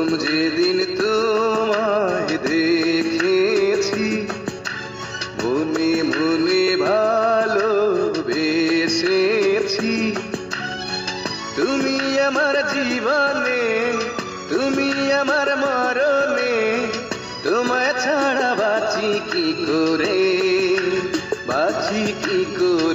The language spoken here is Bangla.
যেদিন তোমায় দেখেছি, মনে মনে ভালোবেসেছি। তুমি আমার জীবনে, তুমি আমার মরণে, তোমায় ছাড়া বাঁচি কি করে, বাঁচি কি করে।